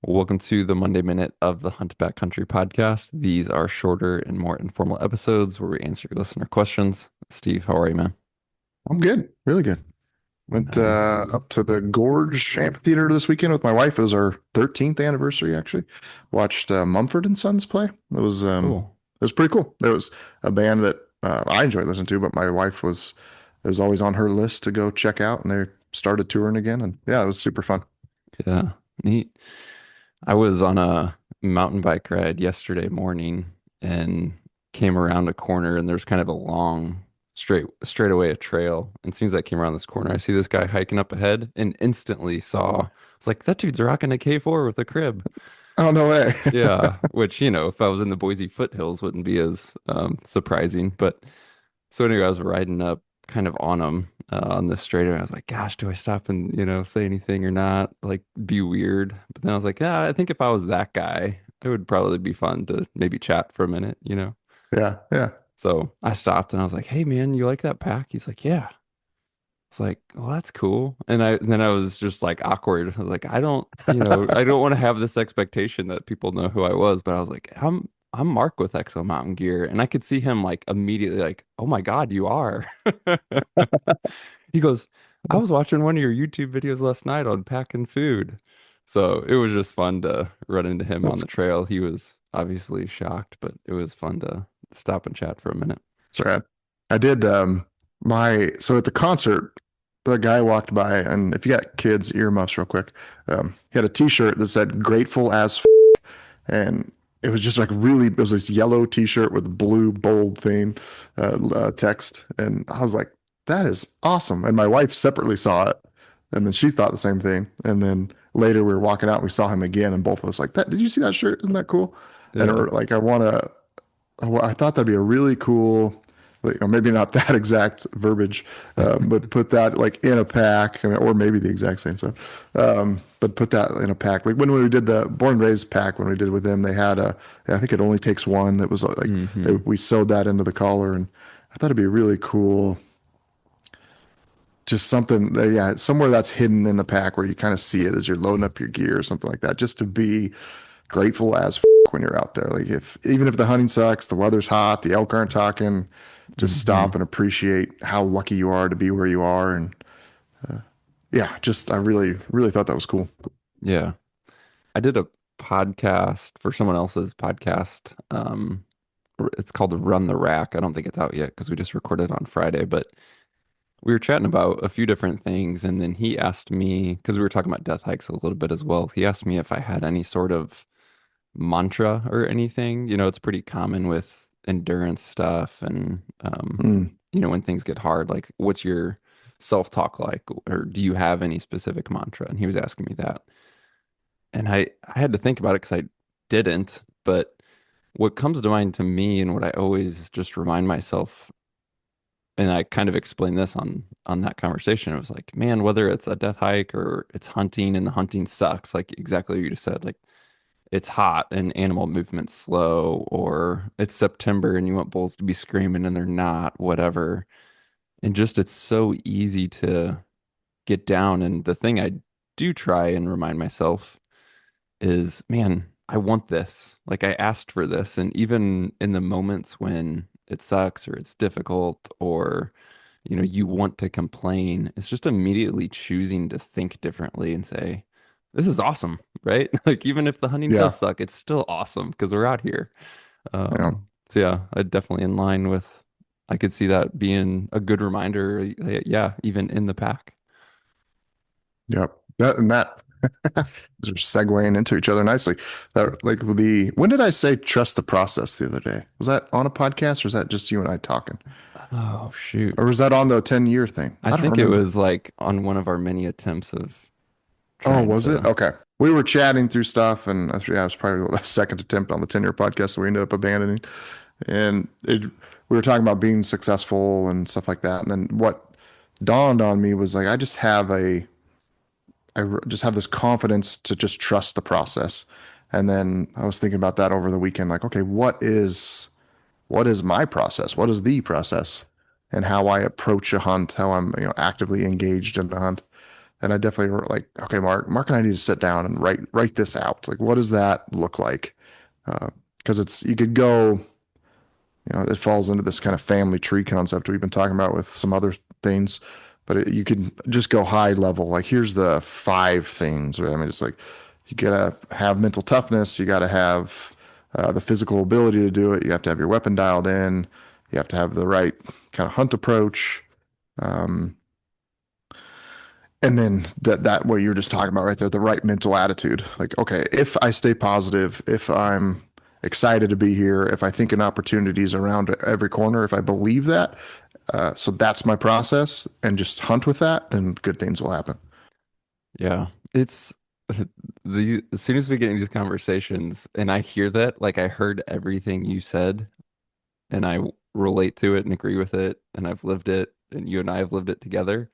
Welcome to the Monday Minute of the Hunt Backcountry podcast. These are shorter and more informal episodes where we answer listener questions. Steve, how are you, man? I'm good, really good. Went Nice. up to the Gorge Amphitheater this weekend with my wife. It was our 13th anniversary, actually. Watched Mumford and Sons play. Cool. It was pretty cool. There was a band that I enjoy listening to, but my wife was it was always on her list to go check out, and they started touring again, and yeah, it was super fun. Yeah, neat. I was on a mountain bike ride yesterday morning and came around a corner and there's kind of a long straight away a trail. And as soon as I came around this corner, I see this guy hiking up ahead and instantly saw it's like that dude's rocking a K4 with a crib. Oh, no way. Yeah, which, if I was in the Boise foothills wouldn't be as surprising. But so anyway, I was riding up kind of on him on this straight. I was like, gosh, do I stop and, say anything or not? Like, be weird. But then I was like, yeah, I think if I was that guy, it would probably be fun to maybe chat for a minute. Yeah, yeah. So I stopped and I was like, hey, man, you like that pack? He's like, yeah. It's like, well, that's cool. And then I was just like awkward. I was like, I don't want to have this expectation that people know who I was, but I was like, I'm Mark with Exo Mountain Gear. And I could see him like immediately like, oh my God, you are. He goes, I was watching one of your YouTube videos last night on packing food. So it was just fun to run into him on That's the trail. He was obviously shocked, but it was fun to stop and chat for a minute. that's right. I did my so at the concert, the guy walked by, and if you got kids, earmuffs real quick. He had a t-shirt that said grateful as and it was just like really it was this yellow t-shirt with blue bold theme text, and I was like, that is awesome. And my wife separately saw it, and then she thought the same thing, and then later we were walking out, we saw him again, and both of us like, that did you see that shirt? Isn't that cool? And Yeah. like I thought that'd be a really cool, like, maybe not that exact verbiage, but put that like in a pack, I mean, or maybe the exact same stuff. But put that in a pack. Like when we did the Born and Raised pack, when we did with them, they had I think it only takes one. That was like Hmm. we sewed that into the collar, and I thought it'd be really cool. Just something, yeah, somewhere that's hidden in the pack where you kind of see it as you're loading up your gear or something like that. Just to be grateful as when you're out there. Like if even if the hunting sucks, the weather's hot, the elk aren't talking, just stop Hmm. and appreciate how lucky you are to be where you are. And yeah, just I really thought that was cool. Yeah. I did a podcast for someone else's podcast. It's called Run the Rack. I don't think it's out yet because we just recorded on Friday, but we were chatting about a few different things. And then he asked me, because we were talking about death hikes a little bit as well. He asked me if I had any sort of mantra or anything. It's pretty common with endurance stuff and, Mm, when things get hard, like what's your self-talk like? Or do you have any specific mantra? And he was asking me that. And I had to think about it because I didn't. But what comes to mind to me and what I always just remind myself, and I kind of explained this on that conversation, it was like, man, whether it's a death hike or it's hunting and the hunting sucks, like exactly what you just said, like it's hot and animal movement's slow, or it's September and you want bulls to be screaming and they're not, whatever. And just it's so easy to get down. And the thing I do try and remind myself is, man, I want this. Like I asked for this. And even in the moments when it sucks or it's difficult or, you want to complain, it's just immediately choosing to think differently and say, this is awesome, right? Like even if the hunting does yeah, suck, it's still awesome because we're out here. yeah, So yeah, I definitely in line with, I could see that being a good reminder. Yeah, even in the pack. yeah. That and that those are segueing into each other nicely. That like the when did I say trust the process the other day? Was that on a podcast or was that just you and I talking? Oh, shoot. Or was that on the 10-year thing? I I don't think it remember. was like on one of our many attempts of Oh, trying was it? to. Okay. We were chatting through stuff, and yeah, it was probably the second attempt on the 10-year podcast that we ended up abandoning. And we were talking about being successful and stuff like that. And then what dawned on me was like, just have this confidence to just trust the process. And then I was thinking about that over the weekend, like, okay, what is my process? What is the process? And how I approach a hunt, how I'm, actively engaged in a hunt. And I definitely were like, okay, Mark and I need to sit down and write this out. Like, what does that look like? Because it's you could go, it falls into this kind of family tree concept we've been talking about with some other things, but you could just go high level. Like, here's the five things. Right? I mean, it's like you gotta have mental toughness. You gotta have the physical ability to do it. You have to have your weapon dialed in. You have to have the right kind of hunt approach. Um, and then that what you're just talking about right there, the right mental attitude. Like, okay, if I stay positive, if I'm excited to be here, if I think an opportunity is around every corner, if I believe that, so that's my process, and just hunt with that, then good things will happen. Yeah. It's the as soon as we get into these conversations and I hear that, like I heard everything you said and I relate to it and agree with it and I've lived it and you and I have lived it together.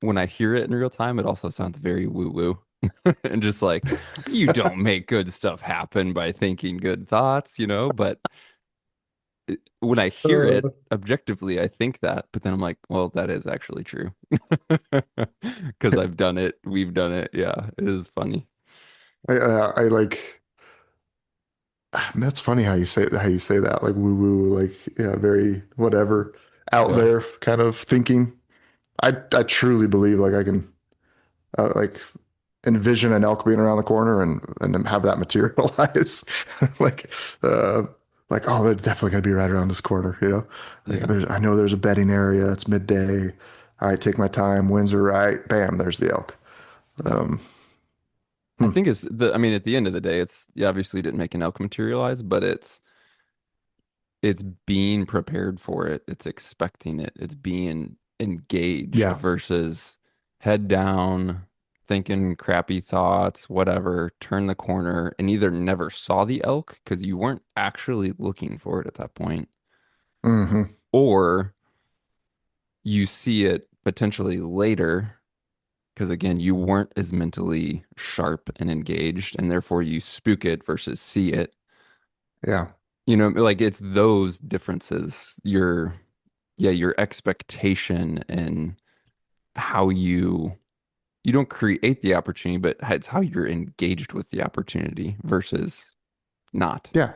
When I hear it in real time, it also sounds very woo-woo. And just like you don't make good stuff happen by thinking good thoughts, but when I hear it objectively, I think that, but then I'm like, well, that is actually true. Because I've done it, we've done it. Yeah, it is funny. I like that's funny how you say that like woo woo like yeah very whatever out Yeah. there kind of thinking. I truly believe like I can like envision an elk being around the corner and have that materialize like uh oh they're definitely gonna be right around this corner, like Yeah. I know there's a bedding area, it's midday, all right, take my time, winds are right, bam, there's the elk. Yeah. um I hmm, think I mean, at the end of the day, it's you obviously didn't make an elk materialize, but it's being prepared for it. It's expecting it. It's being engaged yeah. versus head down, thinking crappy thoughts, whatever, turn the corner and either never saw the elk because you weren't actually looking for it at that point, Hmm. or you see it potentially later because again, you weren't as mentally sharp and engaged, and therefore you spook it versus see it. Yeah. Like it's those differences. Your expectation and how you don't create the opportunity, but it's how you're engaged with the opportunity versus not. Yeah.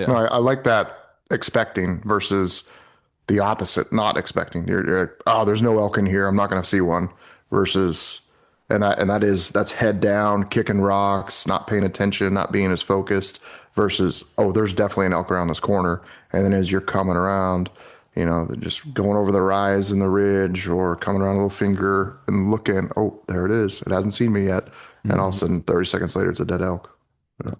No, Yeah. I like that, expecting versus the opposite, not expecting. You're like, oh, there's no elk in here. I'm not going to see one. Versus, that's head down, kicking rocks, not paying attention, not being as focused. Versus, oh, there's definitely an elk around this corner. And then as you're coming around, just going over the rise and the ridge, or coming around a little finger and looking, oh, there it is. It hasn't seen me yet. And all of a Hmm. sudden, 30 seconds later, it's a dead elk. Yeah.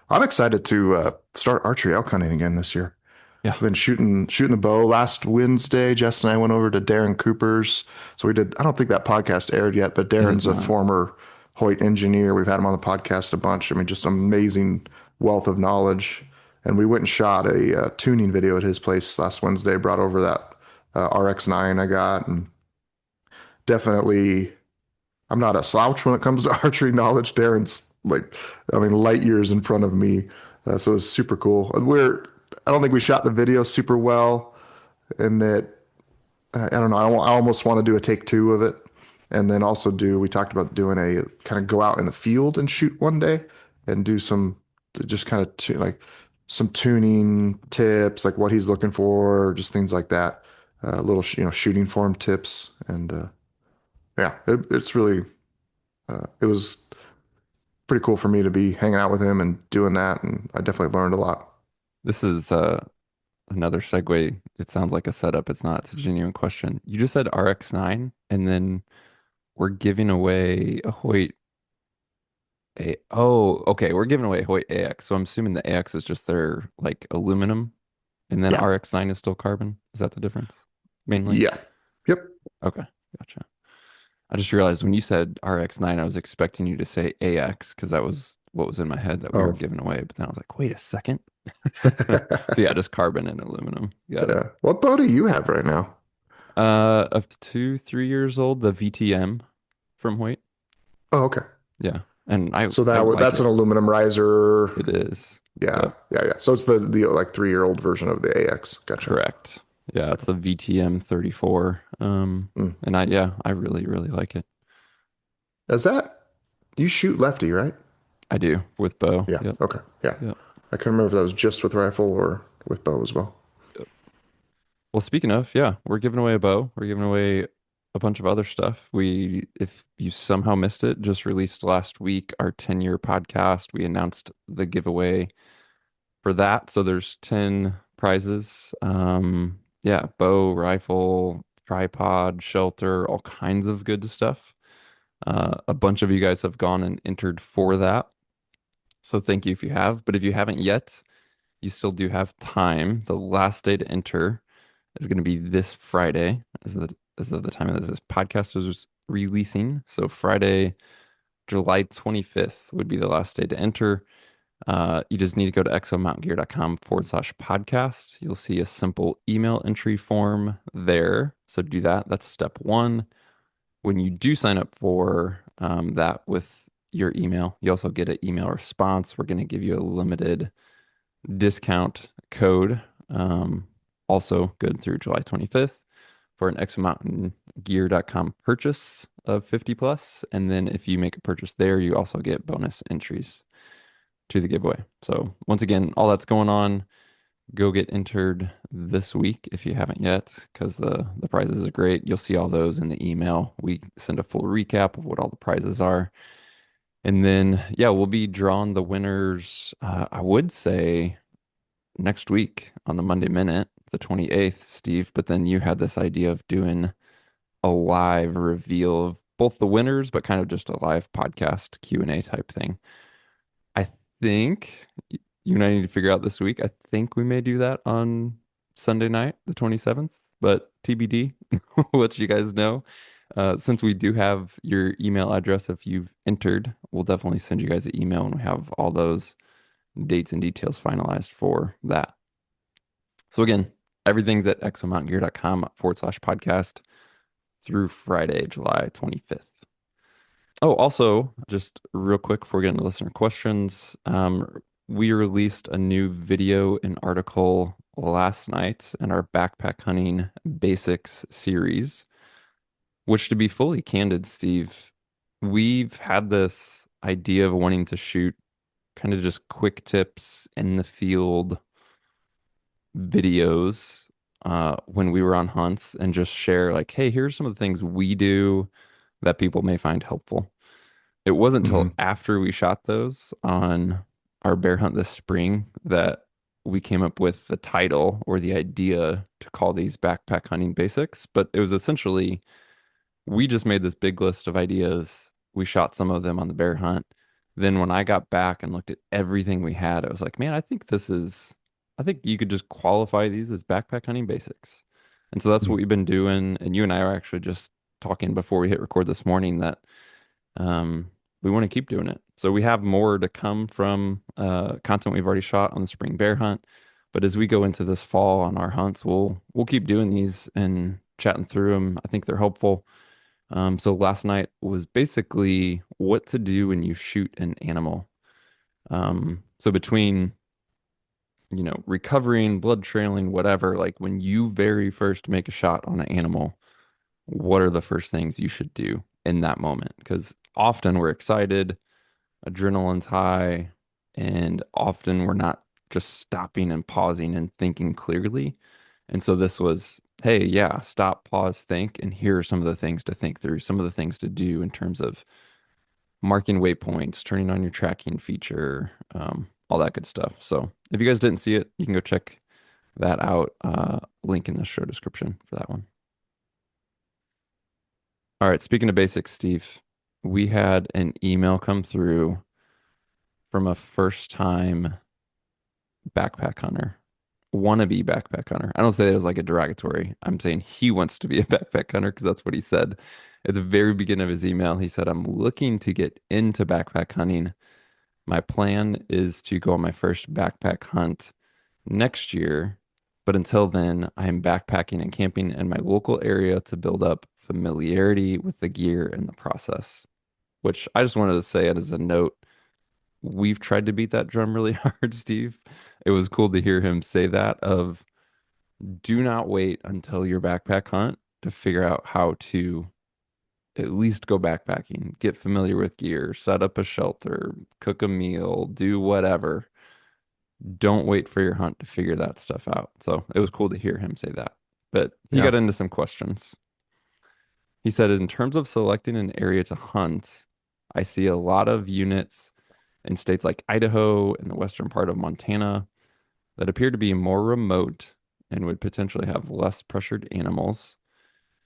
I'm excited to start archery elk hunting again this year. Yeah. I've been shooting the bow. Last Wednesday, Jess and I went over to Darren Cooper's. So we did, I don't think that podcast aired yet, but It is Darren's a not. former Hoyt engineer. We've had him on the podcast a bunch. I mean, just amazing wealth of knowledge. And we went and shot a tuning video at his place last Wednesday, brought over that RX-9 I got. And definitely, I'm not a slouch when it comes to archery knowledge. Darren's like, I mean, light years in front of me. So it's super cool. I don't think we shot the video super well, and that I don't know. I almost want to do a take two of it, and then also we talked about doing a kind of go out in the field and shoot one day and do some just kind of like some tuning tips, like what he's looking for, just things like that. Little shooting form tips, and yeah, it's really it was pretty cool for me to be hanging out with him and doing that, and I definitely learned a lot. This is another segue. It sounds like a setup. It's not. It's a genuine question. You just said RX-9 and then we're giving away a Hoyt okay. We're giving away a Hoyt AX. So I'm assuming the AX is just their like aluminum and then Yeah, RX-9 is still carbon. Is that the difference mainly? yeah, yep. Okay. Gotcha. I just realized when you said RX-9, I was expecting you to say AX because that was what was in my head that we were Oh, giving away. But then I was like, wait a second. So yeah, just carbon and aluminum. Got it. yeah. What bow do you have right now? Of 2, 3 years old, the VTM from Hoyt. Oh, okay. Yeah. And I So I like that's an it. aluminum riser. It is. Yeah, Yep. yeah, yeah. So it's the like 3-year-old version of the AX. Gotcha. Correct. Yeah, it's the VTM 34. Mm. And I really, really like it. Is that you shoot lefty, right? I do with bow. Yeah. Yep. Okay. Yeah. Yep. I couldn't remember if that was just with rifle or with bow as well. Yep. Well, speaking of, yeah, we're giving away a bow. We're giving away a bunch of other stuff. If you somehow missed it, just released last week our 10-year podcast. We announced the giveaway for that. So there's 10 prizes. Yeah, bow, rifle, tripod, shelter, all kinds of good stuff. A bunch of you guys have gone and entered for that. So thank you if you have. But if you haven't yet, you still do have time. The last day to enter is going to be this Friday, as of the time that this podcast is releasing. So Friday, July 25th would be the last day to enter. You just need to go to exomountgear.com/podcast. You'll see a simple email entry form there. So do that. That's step one. When you do sign up for that with your email, you also get an email response. We're going to give you a limited discount code, um, also good through July 25th for an exomountgear.com purchase of 50 plus. And then if you make a purchase there, you also get bonus entries to the giveaway. So once again, all that's going on. Go get entered this week if you haven't yet, because the prizes are great. You'll see all those in the email. We send a full recap of what all the prizes are. And then, yeah, we'll be drawing the winners, I would say next week on the Monday Minute, the 28th, Steve. But then you had this idea of doing a live reveal of both the winners, but kind of just a live podcast Q&A type thing. I think you and I need to figure out this week. I think we may do that on Sunday night, the 27th, but TBD. We'll let you guys know. Since we do have your email address, if you've entered, we'll definitely send you guys an email when we have all those dates and details finalized for that. So again, everything's at exomountgear.com/podcast through Friday, July 25th. Oh, also, just real quick before we get into listener questions, we released a new video and article last night in our backpack hunting basics series, which to be fully candid, Steve, we've had this idea of wanting to shoot kind of just quick tips in the field videos when we were on hunts and just share like, hey, here's some of the things we do that people may find helpful. It wasn't until Hmm. after we shot those on our bear hunt this spring that we came up with the title or the idea to call these backpack hunting basics. But it was essentially we just made this big list of ideas. We shot some of them on the bear hunt. Then when I got back and looked at everything we had, I was like, man, I think you could just qualify these as backpack hunting basics. And so that's what we've been doing. And you and I are actually just talking before we hit record this morning that we want to keep doing it. So we have more to come from content we've already shot on the spring bear hunt. But as we go into this fall on our hunts, we'll keep doing these and chatting through them. I think they're helpful. So last night was basically what to do when you shoot an animal. So between, recovering, blood trailing, whatever, like when you very first make a shot on an animal, what are the first things you should do in that moment? Because often we're excited, adrenaline's high, and often we're not just stopping and pausing and thinking clearly. And so this was, hey, yeah, stop, pause, think, and here are some of the things to think through, some of the things to do in terms of marking waypoints, turning on your tracking feature, all that good stuff. So if you guys didn't see it, you can go check that out. Link in the show description for that one. All right, speaking of basics, Steve, we had an email come through from a first time backpack hunter, wannabe backpack hunter. I don't say that as like a derogatory. I'm saying he wants to be a backpack hunter because that's what he said at the very beginning of his email. He said, I'm looking to get into backpack hunting. My plan is to go on my first backpack hunt next year. But until then, I am backpacking and camping in my local area to build up familiarity with the gear and the process. Which I just wanted to say it as a note. We've tried to beat that drum really hard, Steve. It was cool to hear him say that of do not wait until your backpack hunt to figure out how to at least go backpacking, get familiar with gear, set up a shelter, cook a meal, do whatever. Don't wait for your hunt to figure that stuff out. So it was cool to hear him say that. But he Yeah. got into some questions. He said, in terms of selecting an area to hunt, I see a lot of units in states like Idaho and the western part of Montana that appear to be more remote and would potentially have less pressured animals,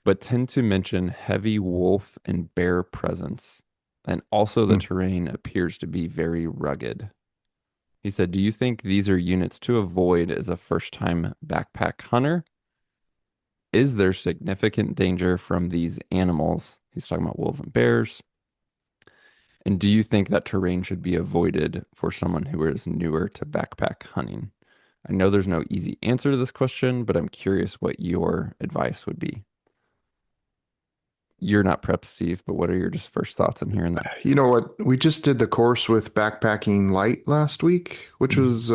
but tend to mention heavy wolf and bear presence. And also, the Hmm. terrain appears to be very rugged. He said, do you think these are units to avoid as a first time backpack hunter? Is there significant danger from these animals? He's talking about wolves and bears. And do you think that terrain should be avoided for someone who is newer to backpack hunting? I know there's no easy answer to this question, but I'm curious what your advice would be. You're not prepped, Steve, but what are your just first thoughts on hearing that? You know what? We just did the course with Backpacking Light last week, which Mhm. was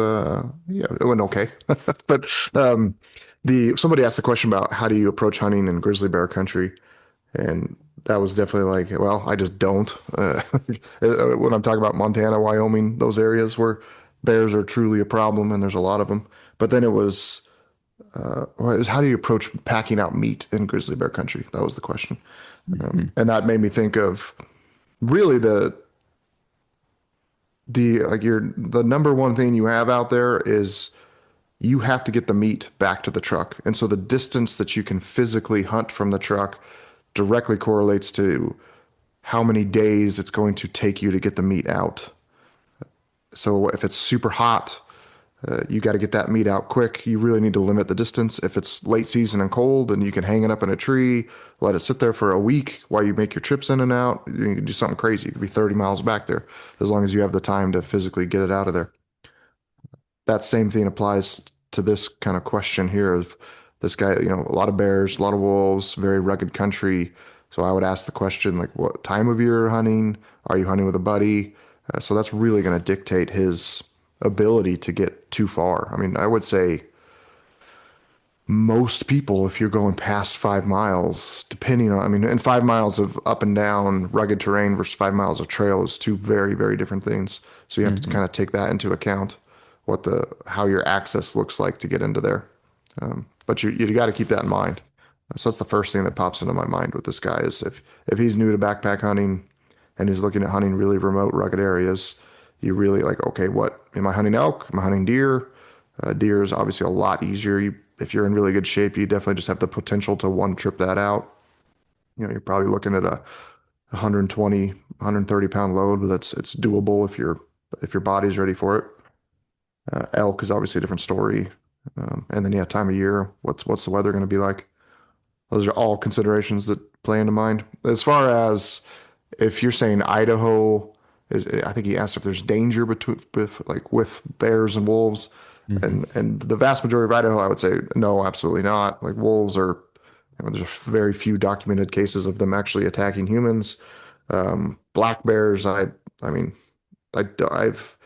yeah, it went okay. But the somebody asked the question about how do you approach hunting in grizzly bear country, and that was definitely like, well, I just don't. When I'm talking about Montana, Wyoming, those areas where bears are truly a problem, and there's a lot of them. But then well, it was how do you approach packing out meat in grizzly bear country? That was the question, Mhm. and that made me think of really the like your the number one thing you have out there is you have to get the meat back to the truck. And so the distance that you can physically hunt from the truck directly correlates to how many days it's going to take you to get the meat out. So if it's super hot, you got to get that meat out quick. You really need to limit the distance. If it's late season and cold, and you can hang it up in a tree, let it sit there for a week while you make your trips in and out. You can do something crazy. You could be 30 miles back there as long as you have the time to physically get it out of there. That same thing applies to this kind of question here of this guy, a lot of bears, a lot of wolves, very rugged country. So I would ask the question, like, what time of year hunting? Are you hunting with a buddy? So that's really going to dictate his ability to get too far. I mean, I would say most people, if you're going past 5 miles, depending on, I mean, and 5 miles of up and down rugged terrain versus 5 miles of trail is two very, very different things. So you have to Mhm. kind of take that into account, how your access looks like to get into there. But you got to keep that in mind. So that's the first thing that pops into my mind with this guy is if he's new to backpack hunting and he's looking at hunting really remote, rugged areas, you really like, okay, what am I hunting elk? Am I hunting deer? Deer is obviously a lot easier. If you're in really good shape, you definitely just have the potential to one trip that out. You're probably looking at a 120, 130 pound load, but it's doable if your body's ready for it. Elk is obviously a different story. And then yeah, time of year, what's the weather going to be like? Those are all considerations that play into mind. As far as if you're saying Idaho is, I think he asked if there's danger with bears and wolves, Mhm. and the vast majority of Idaho, I would say no, absolutely not. Like wolves are, there's very few documented cases of them actually attacking humans. Black bears, I mean, I've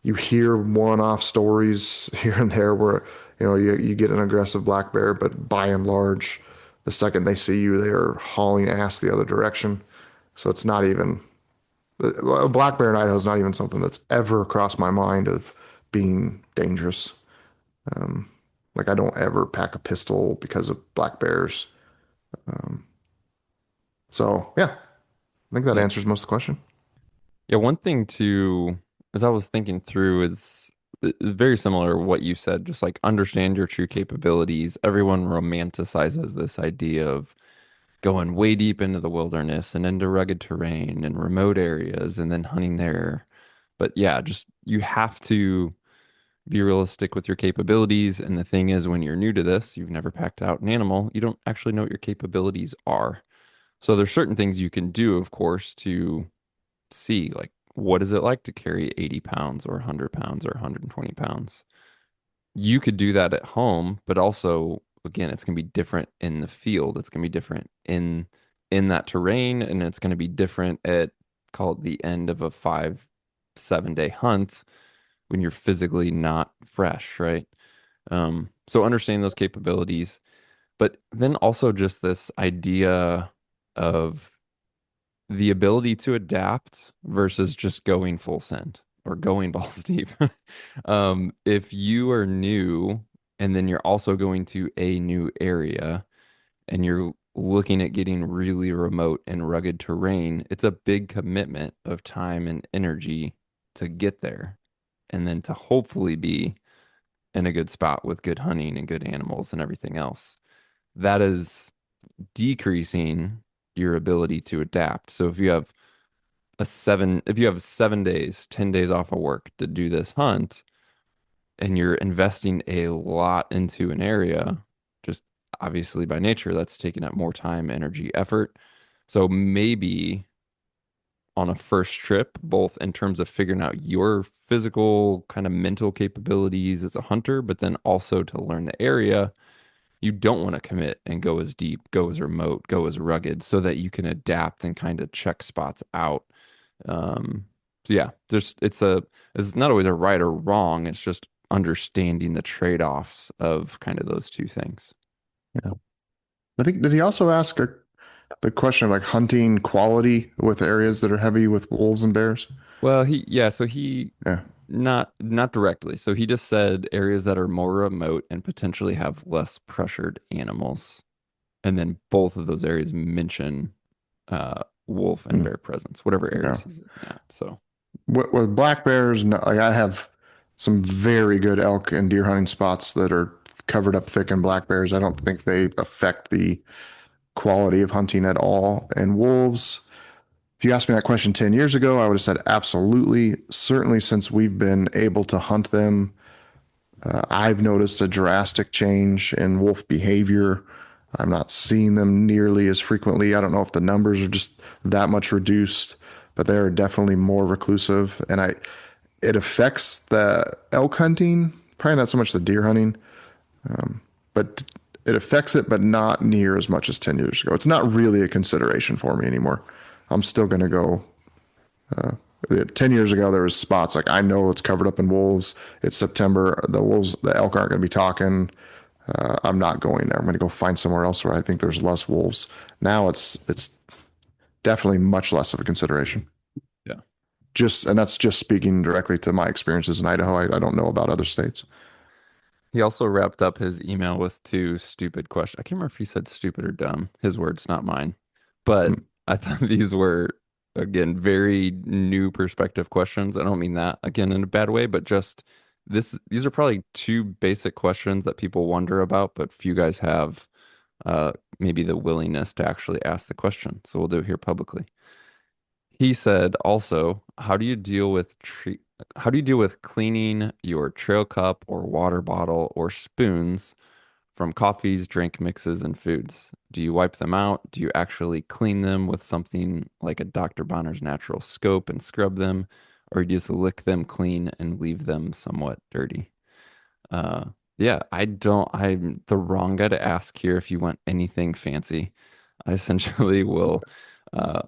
you hear one-off stories here and there where you get an aggressive black bear, but by and large, the second they see you, they are hauling ass the other direction. So it's not even a black bear in Idaho is not even something that's ever crossed my mind of being dangerous. Um, like I don't ever pack a pistol because of black bears. Um, so yeah, I think that Yeah. answers most of the question. Yeah, one thing too, as I was thinking through, is very similar to what you said, just like understand your true capabilities. Everyone romanticizes this idea of going way deep into the wilderness and into rugged terrain and remote areas and then hunting there. But yeah, just you have to be realistic with your capabilities. And the thing is, when you're new to this, you've never packed out an animal, you don't actually know what your capabilities are. So there's certain things you can do, of course, to see like what is it like to carry 80 pounds or 100 pounds or 120 pounds. You could do that at home, but also again, it's going to be different in the field. It's going to be different in that terrain, and it's going to be different at call it the end of a 5 7 day hunt when you're physically not fresh, right? So understanding those capabilities, but then also just this idea of the ability to adapt versus just going full send or going balls deep. If you are new and then you're also going to a new area and you're looking at getting really remote and rugged terrain, it's a big commitment of time and energy to get there and then to hopefully be in a good spot with good hunting and good animals and everything else. That is decreasing your ability to adapt. So if you have 7 days, 10 days off of work to do this hunt, and you're investing a lot into an area, just obviously by nature, that's taking up more time, energy, effort. So maybe on a first trip, both in terms of figuring out your physical kind of mental capabilities as a hunter, but then also to learn the area, you don't want to commit and go as deep, go as remote, go as rugged so that you can adapt and kind of check spots out. So yeah, it's not always a right or wrong. It's just understanding the trade-offs of kind of those two things. Yeah. I think, did he also ask the question of like hunting quality with areas that are heavy with wolves and bears? Well, so he Yeah. not directly. So he just said areas that are more remote and potentially have less pressured animals. And then both of those areas mention wolf and Mm, bear presence, whatever areas yeah. he's at. So With black bears, no, like I have some very good elk and deer hunting spots that are covered up thick in black bears. I don't think they affect the quality of hunting at all. And wolves, if you asked me that question 10 years ago, I would have said absolutely. Certainly, since we've been able to hunt them, I've noticed a drastic change in wolf behavior. I'm not seeing them nearly as frequently. I don't know if the numbers are just that much reduced, but they're definitely more reclusive. And it affects the elk hunting, probably not so much the deer hunting, but it affects it, but not near as much as 10 years ago. It's not really a consideration for me anymore. I'm still going to go. 10 years ago, there was spots like I know it's covered up in wolves. It's September. The wolves, the elk aren't going to be talking. I'm not going there. I'm going to go find somewhere else where I think there's less wolves. Now it's definitely much less of a consideration. yeah. Just and that's just speaking directly to my experiences in Idaho. I don't know about other states. He also wrapped up his email with two stupid questions. I can't remember if he said stupid or dumb. His words, not mine. But Hmm. I thought these were, again, very new perspective questions. I don't mean that, again, in a bad way, but just these are probably two basic questions that people wonder about, but few guys have maybe the willingness to actually ask the question. So we'll do it here publicly. He said also, how do you deal with cleaning your trail cup or water bottle or spoons from coffees, drink mixes, and foods? Do you wipe them out? Do you actually clean them with something like a Dr. Bonner's natural scope and scrub them? Or do you just lick them clean and leave them somewhat dirty? Uh, yeah, I'm the wrong guy to ask here if you want anything fancy. I essentially will uh,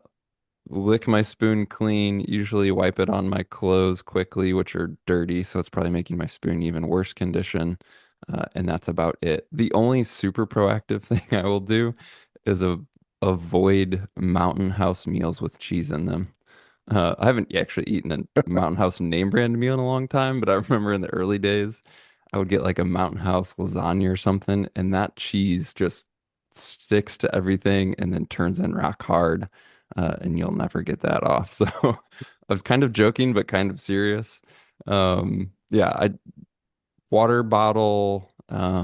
lick my spoon clean, usually wipe it on my clothes quickly, which are dirty, so it's probably making my spoon even worse condition. And that's about it. The only super proactive thing I will do is avoid Mountain House meals with cheese in them. I haven't actually eaten a Mountain House name brand meal in a long time, but I remember in the early days, I would get like a Mountain House lasagna or something, and that cheese just sticks to everything and then turns in rock hard, and you'll never get that off. So I was kind of joking, but kind of serious. Yeah, I water bottle. I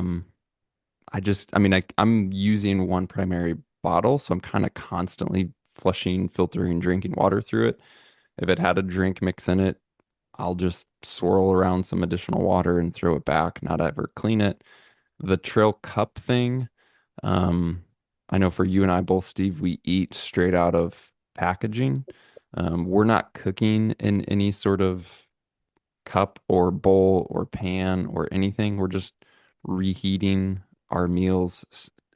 mean, I'm using one primary bottle, so I'm kind of constantly flushing, filtering, drinking water through it. If it had a drink mix in it, I'll just swirl around some additional water and throw it back, not ever clean it. The trail cup thing, um, I know for you and I both, Steve, we eat straight out of packaging. We're not cooking in any sort of cup or bowl or pan or anything. We're just reheating our meals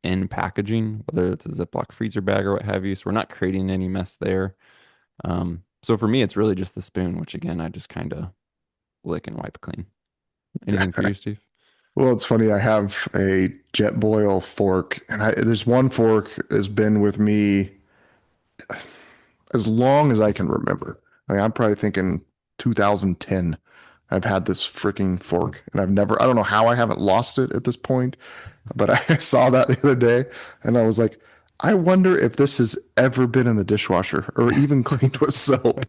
in packaging, whether it's a Ziploc freezer bag or what have you. So we're not creating any mess there. So for me, it's really just the spoon, which again, I just kind of lick and wipe clean. Anything for you, Steve? Well, it's funny. I have a jet boil fork, and there's one fork has been with me as long as I can remember. I mean, I'm probably thinking 2010. I've had this freaking fork, and I don't know how I haven't lost it at this point, but I saw that the other day, and I was like, I wonder if this has ever been in the dishwasher or even cleaned with soap.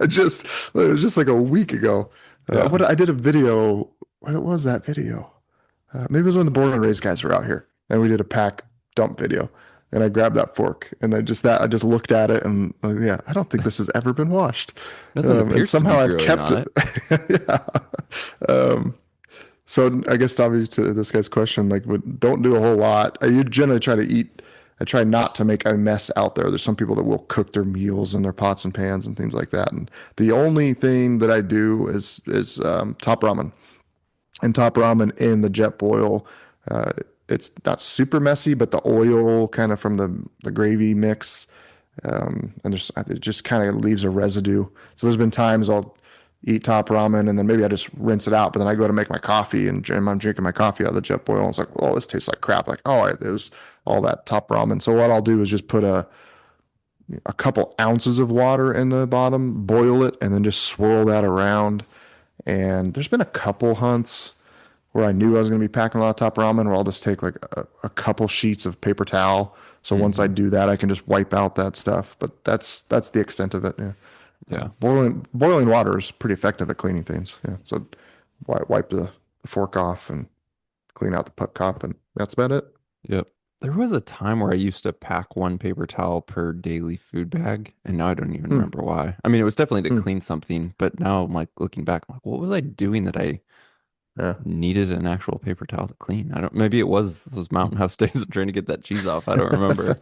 It was just like a week ago. Yeah. What I did a video. What was that video? Maybe it was when the Born and Raised guys were out here, and we did a pack dump video. And I grabbed that fork, and I just looked at it, and yeah, I don't think this has ever been washed, Doesn't and appear to somehow be I've really kept it. not. Yeah. Um, so I guess obviously to this guy's question, like, don't do a whole lot. You generally try to eat. I try not to make a mess out there. There's some people that will cook their meals in their pots and pans and things like that. And the only thing that I do is top ramen and top ramen in the jet boil. Uh, it's not super messy, but the oil kind of from the gravy mix, and it just kind of leaves a residue. So there's been times I'll eat top ramen and then maybe I just rinse it out, but then I go to make my coffee and I'm drinking my coffee out of the jet boil. And it's like, oh, this tastes like crap. Like, oh, there's all that top ramen. So what I'll do is just put a couple ounces of water in the bottom, boil it, and then just swirl that around. And there's been a couple hunts where I knew I was going to be packing a lot of top ramen, where I'll just take like a couple sheets of paper towel. So once I Hmm. do that, I can just wipe out that stuff. But that's the extent of it. Yeah. Yeah. Boiling water is pretty effective at cleaning things. Yeah. So wipe the fork off and clean out the puck cup, and that's about it. Yep. There was a time where I used to pack one paper towel per daily food bag, and now I don't even Hmm. remember why. I mean, it was definitely to Hmm. clean something, but now I'm like looking back, I'm like, what was I doing that I Yeah. needed an actual paper towel to clean? I don't, maybe it was those Mountain House days of trying to get that cheese off. I don't remember.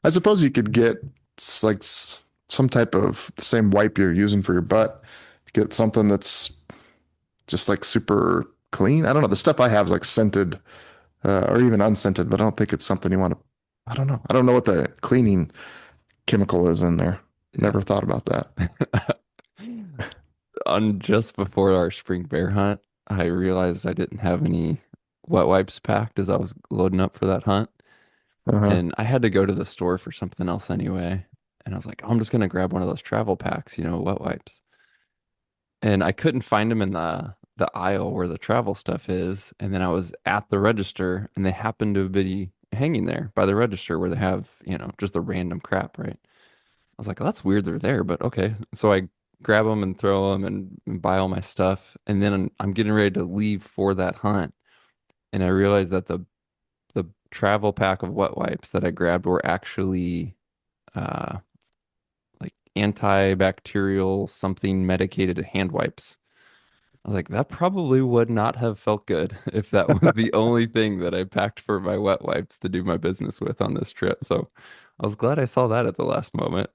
I suppose you could get like some type of the same wipe you're using for your butt. Get something that's just like super clean. I don't know. The stuff I have is like scented or even unscented, but I don't think it's something you want to. I don't know. I don't know what the cleaning chemical is in there. Yeah. Never thought about that. On just before our spring bear hunt, I realized I didn't have any wet wipes packed as I was loading up for that hunt. Uh-huh. And I had to go to the store for something else anyway. And I was like, oh, I'm just gonna grab one of those travel packs, wet wipes. And I couldn't find them in the aisle where the travel stuff is. And then I was at the register and they happened to be hanging there by the register where they have, just the random crap, right? I was like, well, that's weird they're there, but okay. So I grab them and throw them and buy all my stuff. And then I'm getting ready to leave for that hunt. And I realized that the travel pack of wet wipes that I grabbed were actually uh like antibacterial something medicated hand wipes. I was like, that probably would not have felt good if that was the only thing that I packed for my wet wipes to do my business with on this trip. So I was glad I saw that at the last moment.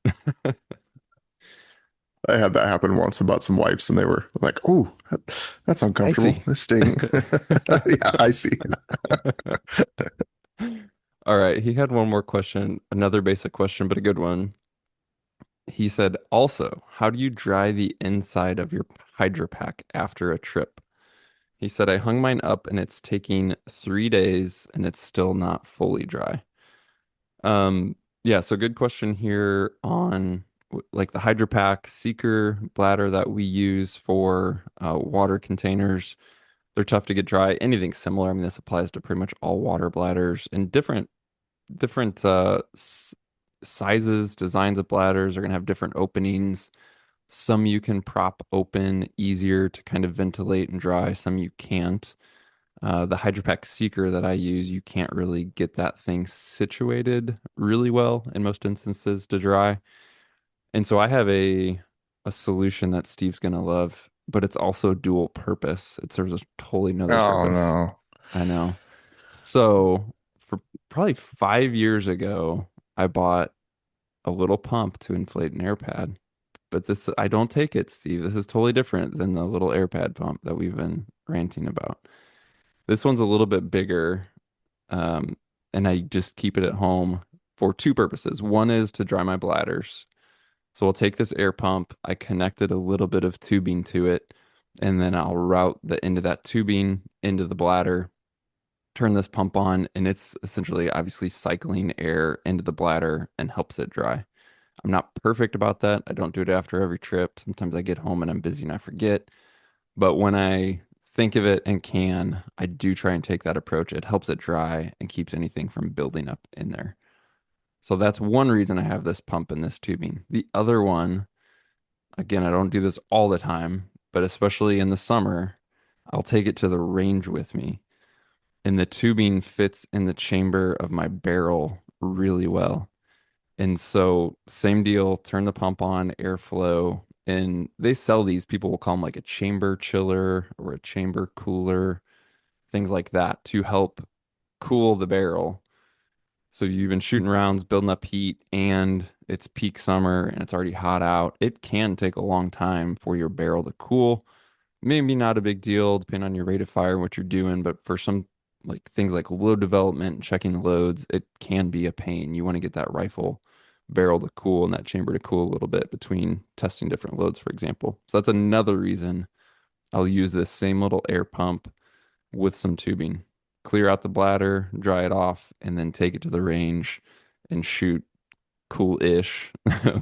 I had that happen once about some wipes, and they were like, "Oh, that's I uncomfortable. see. They sting." Yeah, I see. All right, he had one more question, another basic question, but a good one. He said, also, how do you dry the inside of your Hydro Pack after a trip? He said, I hung mine up and it's taking 3 days and it's still not fully dry. Yeah, so good question here on like the Hydro Pack Seeker bladder that we use for water containers. They're tough to get dry. Anything similar. I mean, this applies to pretty much all water bladders and different sizes, designs of bladders are going to have different openings. Some you can prop open easier to kind of ventilate and dry, some you can't. The Hydropack Seeker that I use, you can't really get that thing situated really well in most instances to dry. And so I have a solution that Steve's gonna love, but it's also dual purpose. It serves a totally another Oh purpose. no. I know. So for probably 5 years ago, I bought a little pump to inflate an air pad. But this, I don't take it, Steve. This is totally different than the little air pad pump that we've been ranting about. This one's a little bit bigger, um, and I just keep it at home for two purposes. One is to dry my bladders. So I'll take this air pump, I connected a little bit of tubing to it, and then I'll route the end of that tubing into the bladder, turn this pump on, and it's essentially obviously cycling air into the bladder and helps it dry. I'm not perfect about that. I don't do it after every trip. Sometimes I get home and I'm busy and I forget. But when I think of it and can, I do try and take that approach. It helps it dry and keeps anything from building up in there. So that's one reason I have this pump and this tubing. The other one, again, I don't do this all the time, but especially in the summer, I'll take it to the range with me. And the tubing fits in the chamber of my barrel really well. And so, same deal, turn the pump on, airflow, and they sell these. People will call them like a chamber chiller or a chamber cooler, things like that to help cool the barrel. So, you've been shooting rounds, building up heat, and it's peak summer and it's already hot out. It can take a long time for your barrel to cool. Maybe not a big deal, depending on your rate of fire and what you're doing, but for some like things like load development and checking loads, it can be a pain. You want to get that rifle barrel to cool and that chamber to cool a little bit between testing different loads, for example. So that's another reason I'll use this same little air pump with some tubing. Clear out the bladder, dry it off, and then take it to the range and shoot cool-ish,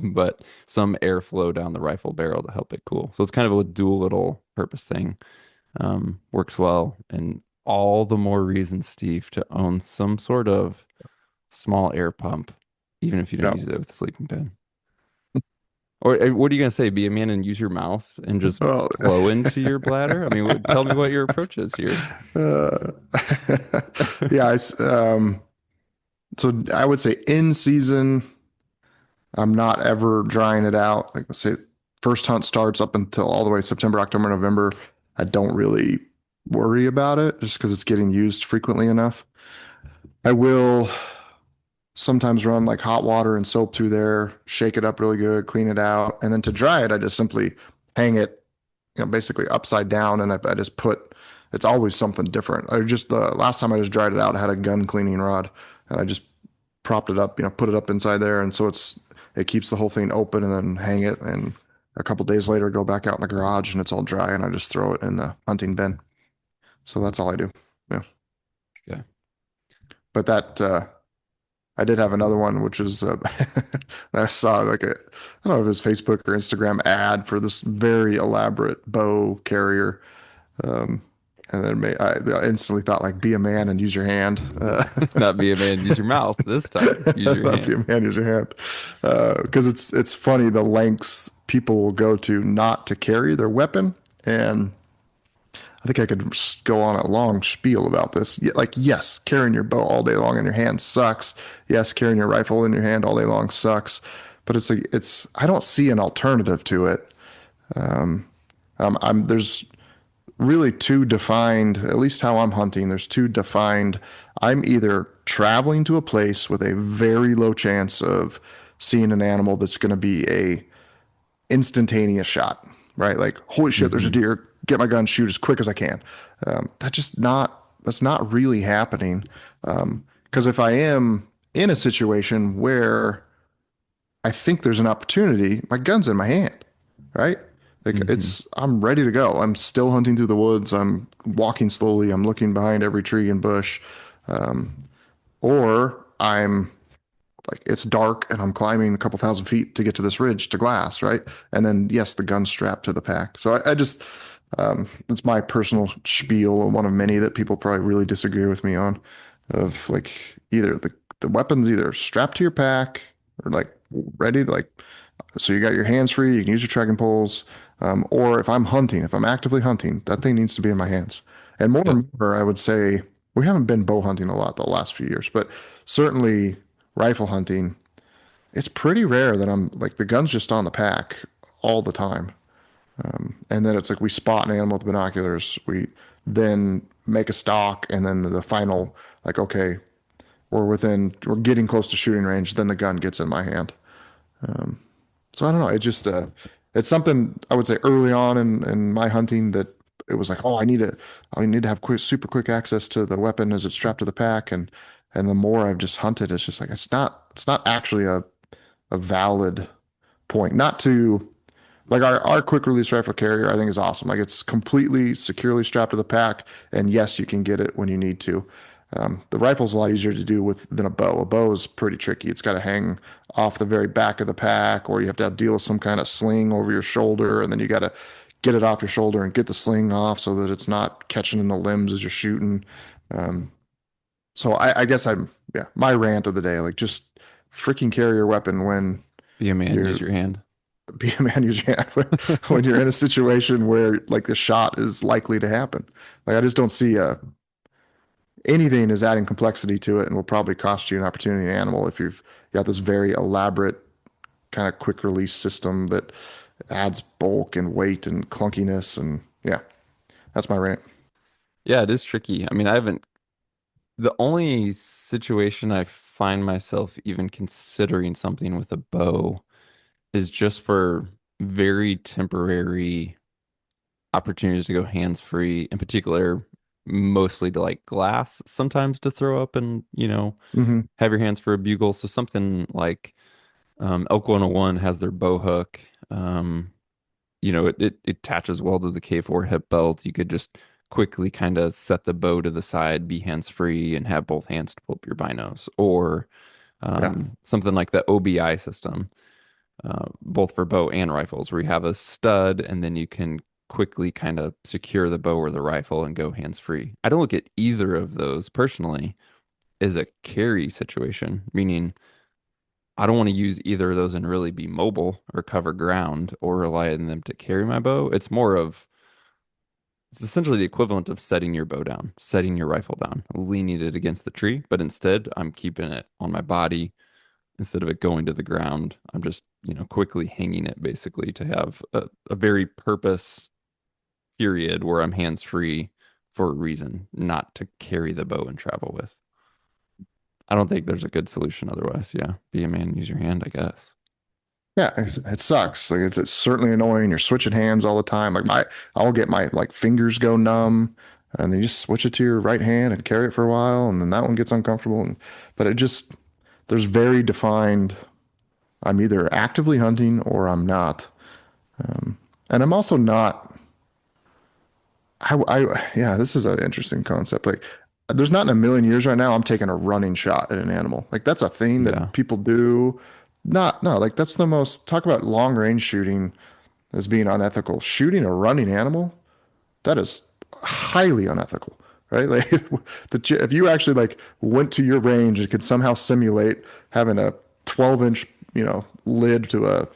but some airflow down the rifle barrel to help it cool. So it's kind of a dual little purpose thing. Works well, and all the more reason, Steve, to own some sort of small air pump, even if you don't Yeah. use it with a sleeping pen. Or what are you gonna say? Be a man and use your mouth and just Well, blow into your bladder? I mean, tell me what your approach is here. uh, yeah, so I would say in season, I'm not ever drying it out. Like let's say first hunt starts up until all the way September, October, November. I don't really worry about it just because it's getting used frequently enough. I will sometimes run like hot water and soap through there, shake it up really good, clean it out. And then to dry it, I just simply hang it, basically upside down. And I just put, it's always something different. I just, the last time I just dried it out, I had a gun cleaning rod and I just propped it up, put it up inside there. And so it keeps the whole thing open and then hang it. And a couple days later, go back out in the garage and it's all dry and I just throw it in the hunting bin. So that's all I do. Yeah. Okay. But I did have another one, which was I saw like a, I don't know if it was Facebook or Instagram ad for this very elaborate bow carrier. Um, and then I instantly thought like, be a man and use your hand. Not be a man, use your mouth this time. Use your Not be hand. a man, use your hand. Because it's funny the lengths people will go to not to carry their weapon. And I think I could go on a long spiel about this. Like, yes, carrying your bow all day long in your hand sucks. Yes, carrying your rifle in your hand all day long sucks. But I don't see an alternative to it. There's really two defined, at least how I'm hunting, there's two defined. I'm either traveling to a place with a very low chance of seeing an animal that's going to be a instantaneous shot, right? Like, holy shit, there's a Hmm. deer. Get my gun, shoot as quick as I can. That's not really happening. Because if I am in a situation where I think there's an opportunity, my gun's in my hand, right? Like Hmm. I'm ready to go. I'm still hunting through the woods. I'm walking slowly. I'm looking behind every tree and bush. Um, or I'm like it's dark and I'm climbing a couple thousand feet to get to this ridge to glass, right? And then yes, the gun's strapped to the pack. So I just it's my personal spiel, one of many that people probably really disagree with me on, of like either the weapon's either strapped to your pack or like ready to like so you got your hands free, you can use your trekking poles, or if I'm hunting, if I'm actively hunting, that thing needs to be in my hands. And more Yep. and more, I would say we haven't been bow hunting a lot the last few years, but certainly rifle hunting, it's pretty rare that I'm like the gun's just on the pack all the time. And then it's like we spot an animal with binoculars, we then make a stalk, and then the final, like, okay, we're getting close to shooting range, then the gun gets in my hand. So I don't know. It's something I would say early on in my hunting that it was like, oh, I need to have super quick access to the weapon as it's strapped to the pack. And the more I've just hunted, it's just like, it's not actually a valid point. Not to like our quick release rifle carrier, I think is awesome. Like it's completely securely strapped to the pack. And yes, you can get it when you need to. The rifle's a lot easier to do with than a bow. A bow is pretty tricky. It's got to hang off the very back of the pack, or you have to deal with some kind of sling over your shoulder, and then you got to get it off your shoulder and get the sling off so that it's not catching in the limbs as you're shooting. Um, so I guess yeah, my rant of the day, like just freaking carry your weapon when Be a man, use you're your hand. be a man use your hand when you're in a situation where like the shot is likely to happen. Like I just don't see anything is adding complexity to it and will probably cost you an opportunity in animal if you've got this very elaborate kind of quick release system that adds bulk and weight and clunkiness. And yeah, that's my rant. Yeah, it is tricky. I mean, I haven't, the only situation I find myself even considering something with a bow is just for very temporary opportunities to go hands free, in particular, mostly to like glass, sometimes to throw up and, Hmm. have your hands for a bugle. So something like Elk 101 has their bow hook. It attaches well to the K4 hip belt. You could just quickly kind of set the bow to the side, be hands free, and have both hands to pull up your binos. Or Yeah. something like the OBI system, both for bow and rifles, where you have a stud and then you can quickly kind of secure the bow or the rifle and go hands free. I don't look at either of those personally as a carry situation, meaning I don't want to use either of those and really be mobile or cover ground or rely on them to carry my bow. It's essentially the equivalent of setting your bow down, setting your rifle down, leaning it against the tree, but instead I'm keeping it on my body instead of it going to the ground. I'm just, quickly hanging it basically to have a very purpose period where I'm hands free for a reason, not to carry the bow and travel with. I don't think there's a good solution otherwise. Yeah. Be a man, use your hand, I guess. Yeah, it sucks. Like it's certainly annoying. You're switching hands all the time. I'll get my like fingers go numb, and then you just switch it to your right hand and carry it for a while, and then that one gets uncomfortable. But there's very defined. I'm either actively hunting or I'm not, and I'm also not. Yeah, this is an interesting concept. Like, there's not in a million years right now I'm taking a running shot at an animal. Like that's a thing Yeah. that people do. Not no, like that's the most talk about long range shooting as being unethical. Shooting a running animal, that is highly unethical, right? Like if you actually like went to your range and could somehow simulate having a 12-inch, lid to a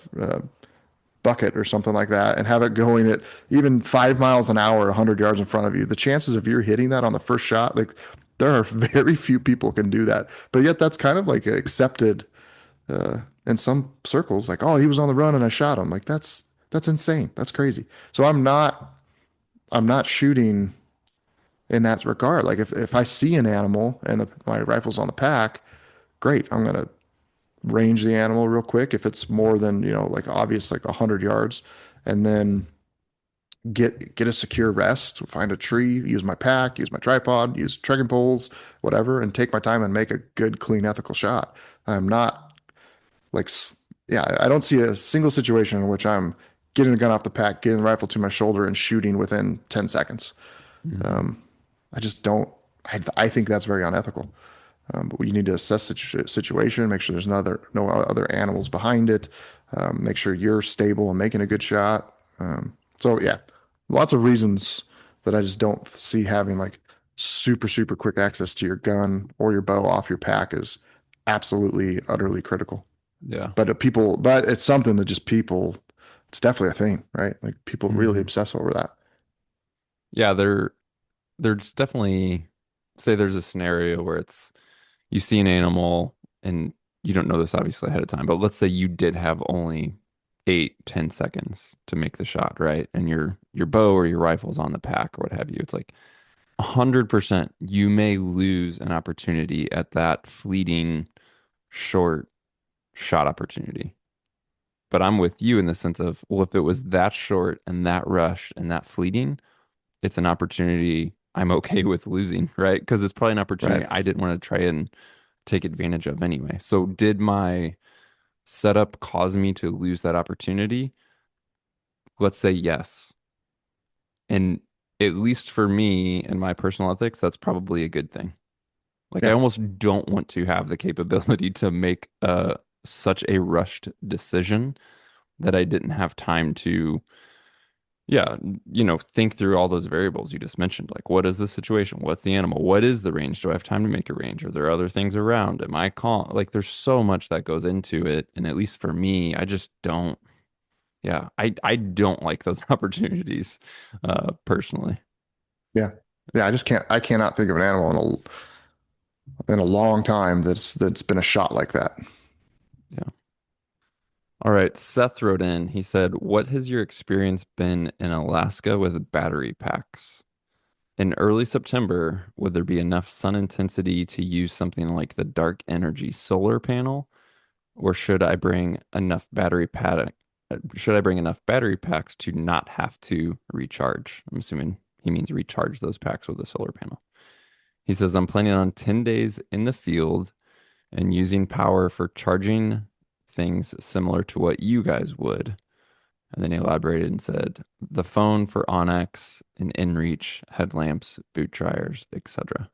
bucket or something like that and have it going at even 5 miles an hour, 100 yards in front of you, the chances of you hitting that on the first shot, like there are very few people can do that. But yet that's kind of like accepted in some circles, like, oh, he was on the run and I shot him. Like that's insane. That's crazy. So I'm not shooting in that regard. Like if I see an animal and my rifle's on the pack, great. I'm gonna range the animal real quick if it's more than like obvious like 100 yards, and then get a secure rest, find a tree, use my pack, use my tripod, use trekking poles, whatever, and take my time and make a good, clean, ethical shot. I'm not like, yeah, I don't see a single situation in which I'm getting the gun off the pack, getting the rifle to my shoulder, and shooting within 10 seconds. Mhm. Um, I just don't. I think that's very unethical. But you need to assess the situation, make sure there's no other animals behind it, make sure you're stable and making a good shot. So yeah, lots of reasons that I just don't see having like super super quick access to your gun or your bow off your pack is absolutely utterly critical. Yeah. But it's something that just people, it's definitely a thing, right? Like people really Mhm. obsess over that. Yeah, there's definitely, say there's a scenario where it's you see an animal and you don't know this obviously ahead of time, but let's say you did have only 8, 10 seconds to make the shot, right? And your bow or your rifle's on the pack or what have you. It's like 100% you may lose an opportunity at that fleeting short shot opportunity. But I'm with you in the sense of, well, if it was that short and that rush and that fleeting, it's an opportunity I'm okay with losing, right? Because it's probably an Right. opportunity I didn't want to try and take advantage of anyway. So did my setup cause me to lose that opportunity? Let's say yes. And at least for me and my personal ethics, that's probably a good thing. Like I Yeah. almost don't want to have the capability to make such a rushed decision that I didn't have time to, yeah, think through all those variables you just mentioned. Like, what is the situation? What's the animal? What is the range? Do I have time to make a range? Are there other things around? Am I calm? Like, there's so much that goes into it. And at least for me, I just don't, yeah, I don't like those opportunities, personally. Yeah. Yeah. I cannot think of an animal in a long time that's been a shot like that. Yeah. All right. Seth wrote in, he said, what has your experience been in Alaska with battery packs? In early September, would there be enough sun intensity to use something like the dark energy solar panel, or should I bring enough battery packs to not have to recharge? I'm assuming he means recharge those packs with a solar panel. He says, I'm planning on 10 days in the field and using power for charging things similar to what you guys would. And then he elaborated and said, the phone for Onyx and InReach, headlamps, boot dryers, etc.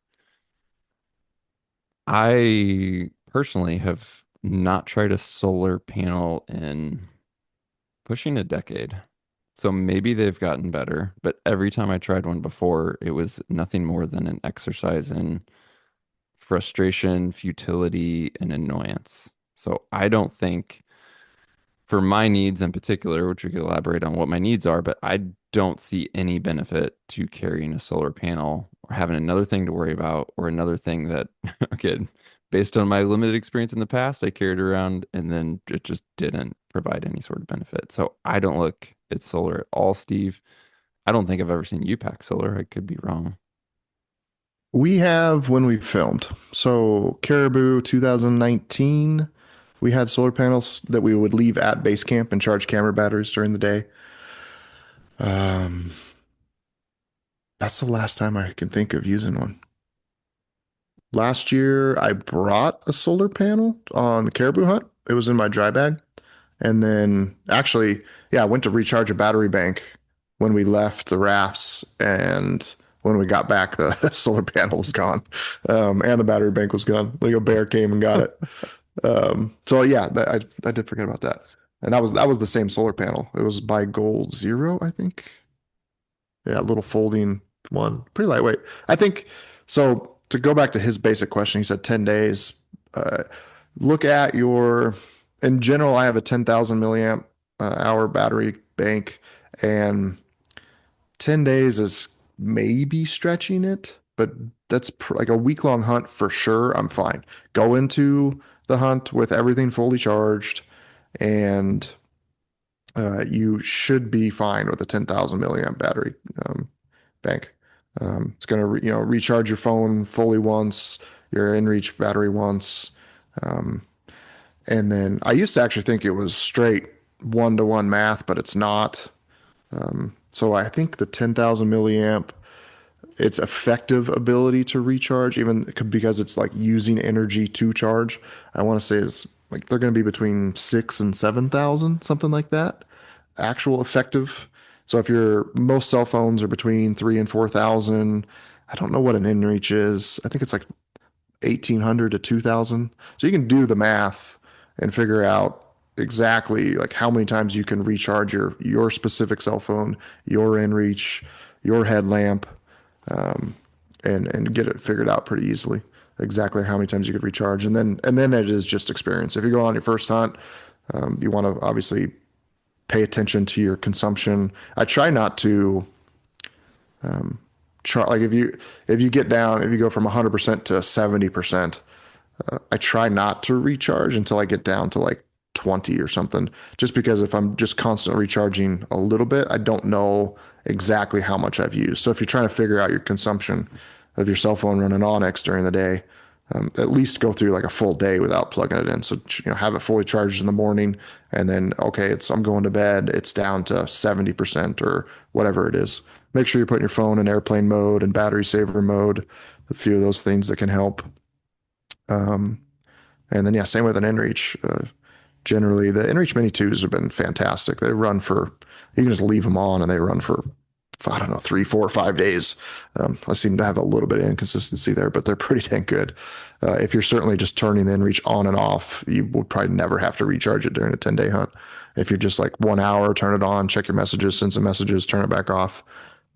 I personally have not tried a solar panel in pushing a decade. So maybe they've gotten better, but every time I tried one before, it was nothing more than an exercise in frustration, futility, and annoyance. So I don't think for my needs in particular, which we could elaborate on what my needs are, but I don't see any benefit to carrying a solar panel or having another thing to worry about or another thing that, again, based on my limited experience in the past, I carried around and then it just didn't provide any sort of benefit. So I don't look at solar at all, Steve. I don't think I've ever seen you pack solar. I could be wrong. We have when we filmed. So Caribou 2019, we had solar panels that we would leave at base camp and charge camera batteries during the day. Um, that's the last time I can think of using one. Last year, I brought a solar panel on the caribou hunt. It was in my dry bag. And then actually, yeah, I went to recharge a battery bank when we left the rafts. And when we got back, the solar panel was gone. And the battery bank was gone. Like a bear came and got it. So yeah, I did forget about that. And that was the same solar panel. It was by Gold Zero, I think. Yeah, little folding one, pretty lightweight. I think so. To go back to his basic question, he said 10 days. Uh, look at your, in general, I have a 10,000 milliamp hour battery bank, and 10 days is maybe stretching it, but that's like a week long hunt for sure. I'm fine. Go into the hunt with everything fully charged, and you should be fine with a 10,000 milliamp battery bank. It's going to recharge your phone fully once, your InReach battery once, um, and then I used to actually think it was straight one-to-one math, but it's not. So I think the 10,000 milliamp, its effective ability to recharge, even because it's like using energy to charge, I want to say is like they're going to be between 6 and 7,000, something like that. Actual effective. So if your most cell phones are between 3 and 4,000, I don't know what an inReach is. I think it's like 1,800 to 2,000. So you can do the math and figure out exactly like how many times you can recharge your specific cell phone, your inReach, your headlamp, um, and get it figured out pretty easily. Exactly how many times you could recharge, and then it is just experience. If you go on your first hunt, you want to obviously pay attention to your consumption. I try not to try like if you get down, if you go from 100% to 70%, I try not to recharge until I get down to like 20 or something, just because if I'm just constantly recharging a little bit, I don't know exactly how much I've used. So if you're trying to figure out your consumption of your cell phone running Onyx during the day, at least go through like a full day without plugging it in. So, have it fully charged in the morning, and then, okay, I'm going to bed. It's down to 70% or whatever it is. Make sure you're putting your phone in airplane mode and battery saver mode. A few of those things that can help. Um, and then, yeah, same with an inReach. Generally, the inReach Mini 2s have been fantastic. They run for, you can just leave them on and they run for I don't know, 3, 4, 5 days. I seem to have a little bit of inconsistency there, but they're pretty dang good. If you're certainly just turning the inReach on and off, you would probably never have to recharge it during a 10-day hunt. If you're just like 1 hour, turn it on, check your messages, send some messages, turn it back off.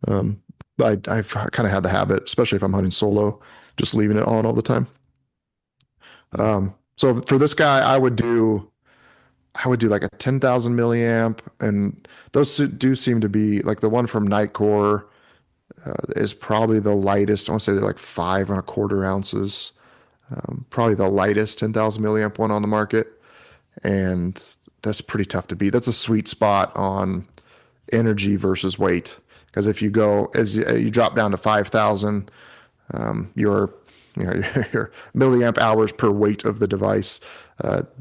Um, I've kind of had the habit, especially if I'm hunting solo, just leaving it on all the time. So for this guy, I would do like a 10,000 milliamp, and those do seem to be like the one from Nightcore is probably the lightest. I want to say they're like 5.25 ounces. Probably the lightest 10,000 milliamp one on the market, and that's pretty tough to beat. That's a sweet spot on energy versus weight. Because if you go as you drop down to 5,000, your your milliamp hours per weight of the device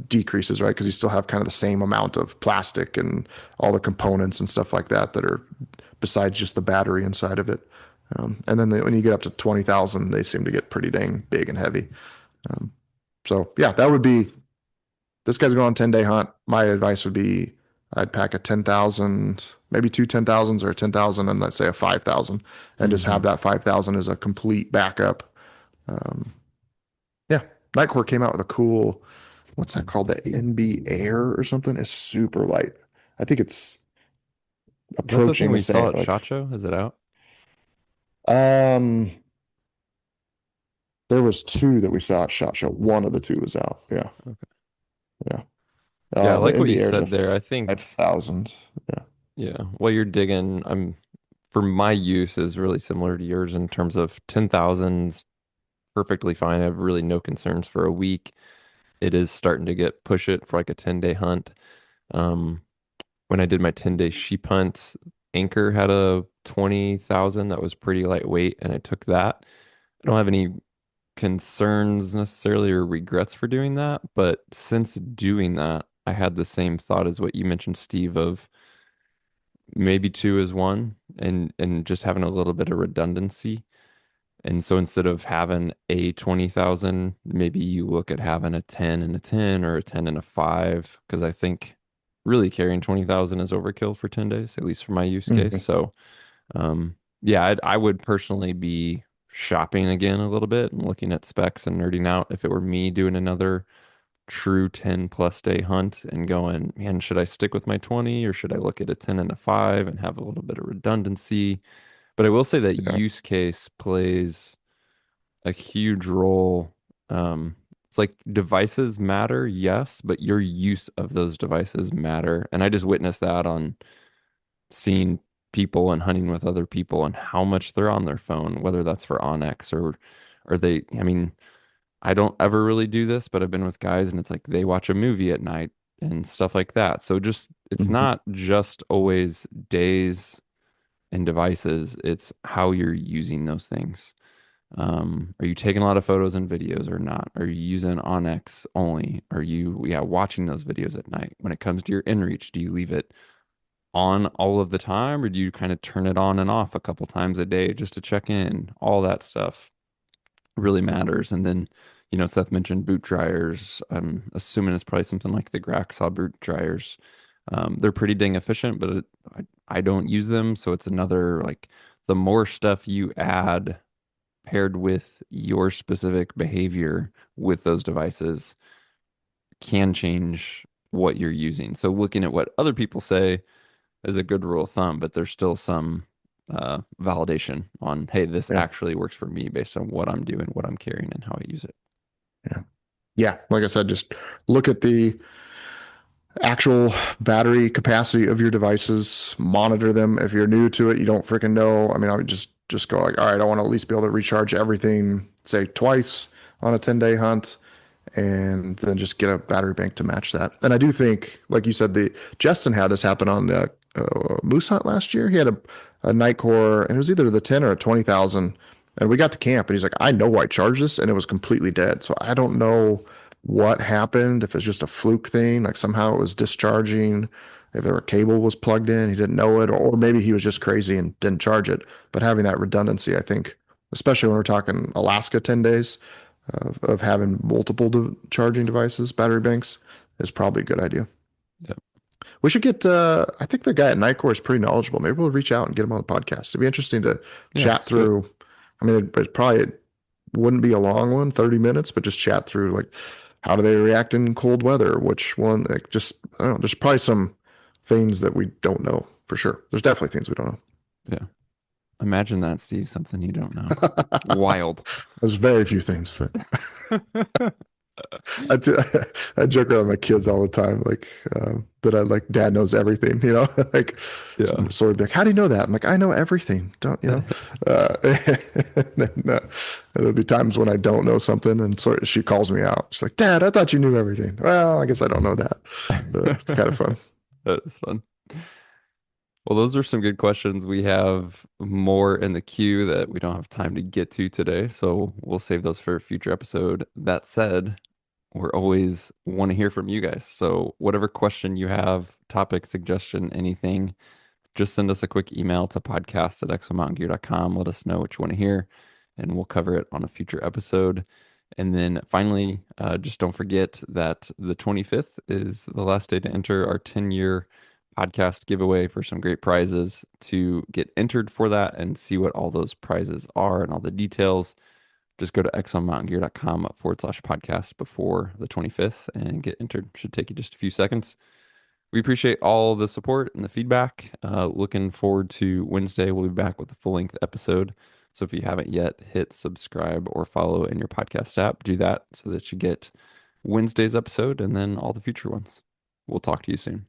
decreases, right? Because you still have kind of the same amount of plastic and all the components and stuff like that that are besides just the battery inside of it. And then when you get up to 20,000, they seem to get pretty dang big and heavy. So yeah, that would be this guy's going on a 10-day hunt. My advice would be I'd pack a 10,000, maybe two 10,000s or a 10,000 and let's say a 5,000 and just Hmm. have that 5,000 as a complete backup. Um, yeah, Nightcore came out with a cool, what's that called? The NB Air or something. It's super light. I think it's Is that the thing approaching the we saw same. at SHOT Show? Is it out? Um, there was two that we saw at SHOT Show. One of the two was out. Yeah, Okay. yeah. Yeah, I The like what you NB Air is a said there. I think, 5,000. Yeah. yeah, what you're digging, for my use is really similar to yours in terms of 10,000s, perfectly fine. I have really no concerns for a week. It is starting to get push it for like a 10-day hunt. Um, when I did my 10-day sheep hunt, Anchor had a 20,000 that was pretty lightweight, and I took that. I don't have any concerns necessarily or regrets for doing that, but since doing that, I had the same thought as what you mentioned, Steve, of maybe two is one and just having a little bit of redundancy. And so instead of having a 20,000, maybe you look at having a 10 and a 10 or a 10 and a 5, because I think really carrying 20,000 is overkill for 10 days, at least for my use case. Mhm. So, yeah, I would personally be shopping again a little bit and looking at specs and nerding out if it were me doing another true 10 plus day hunt and going, man, should I stick with my 20 or should I look at a 10 and a 5 and have a little bit of redundancy? But I will say that Yeah. use case plays a huge role. It's like devices matter, yes, but your use of those devices matter. And I just witnessed that on seeing people and hunting with other people and how much they're on their phone, whether that's for Onyx or they, I mean, I don't ever really do this, but I've been with guys and it's like they watch a movie at night and stuff like that. So just it's Mhm. not just always days and devices, it's how you're using those things. Are you taking a lot of photos and videos or not? Are you using Onyx only? Are you, yeah, watching those videos at night? When it comes to your inReach, do you leave it on all of the time or do you kind of turn it on and off a couple times a day just to check in? All that stuff really matters. And then, Seth mentioned boot dryers. I'm assuming it's probably something like the Graxaw boot dryers. They're pretty dang efficient, but I don't use them. So it's another like the more stuff you add paired with your specific behavior with those devices can change what you're using. So looking at what other people say is a good rule of thumb, but there's still some validation on, hey, this Yeah. actually works for me based on what I'm doing, what I'm carrying, and how I use it. Yeah. Yeah. Like I said, just look at the actual battery capacity of your devices, monitor them. If you're new to it, you don't freaking know. I mean, I would just go like, all right, I want to at least be able to recharge everything, say twice on a 10-day hunt, and then just get a battery bank to match that. And I do think, like you said, the Justin had this happen on the moose hunt last year. He had a night core, and it was either the 10 or a 20,000. And we got to camp, and he's like, I know I charged this, and it was completely dead. So I don't know what happened, if it's just a fluke thing, like somehow it was discharging, if there a cable was plugged in, he didn't know it, or maybe he was just crazy and didn't charge it. But having that redundancy, I think, especially when we're talking Alaska 10 days of having multiple charging devices, battery banks, is probably a good idea. Yep. We should get, I think the guy at Nightcore is pretty knowledgeable. Maybe we'll reach out and get him on the podcast. It'd be interesting to Yeah, chat let's do it. through. I mean, it probably wouldn't be a long one, 30 minutes, but just chat through like how do they react in cold weather? Which one, like just, I don't know, there's probably some things that we don't know for sure. There's definitely things we don't Yeah. Imagine that, Steve, something you don't know. know. Wild. There's very few things, but I, t- I joke around with my kids all the time, like that. I like dad knows everything, like Yeah. sort of like, how do you know that? I'm like, I know everything. Don't. And there'll be times when I don't know something, and sort of she calls me out. She's like, Dad, I thought you knew everything. Well, I guess I don't know that. It's kind of fun. That is fun. Well, those are some good questions. We have more in the queue that we don't have time to get to today, so we'll save those for a future episode. That said, we're always want to hear from you guys. So whatever question you have, topic, suggestion, anything, just send us a quick email to podcast@exomountaingear.com. Let us know what you want to hear, and we'll cover it on a future episode. And then finally, just don't forget that the 25th is the last day to enter our 10-year podcast giveaway for some great prizes. To get entered for that and see what all those prizes are and all the details, just go to exomountaingear.com/podcast before the 25th and get entered. Should take you just a few seconds. We appreciate all the support and the feedback. Looking forward to Wednesday. We'll be back with a full length episode. So if you haven't yet, hit subscribe or follow in your podcast app. Do that so that you get Wednesday's episode and then all the future ones. We'll talk to you soon.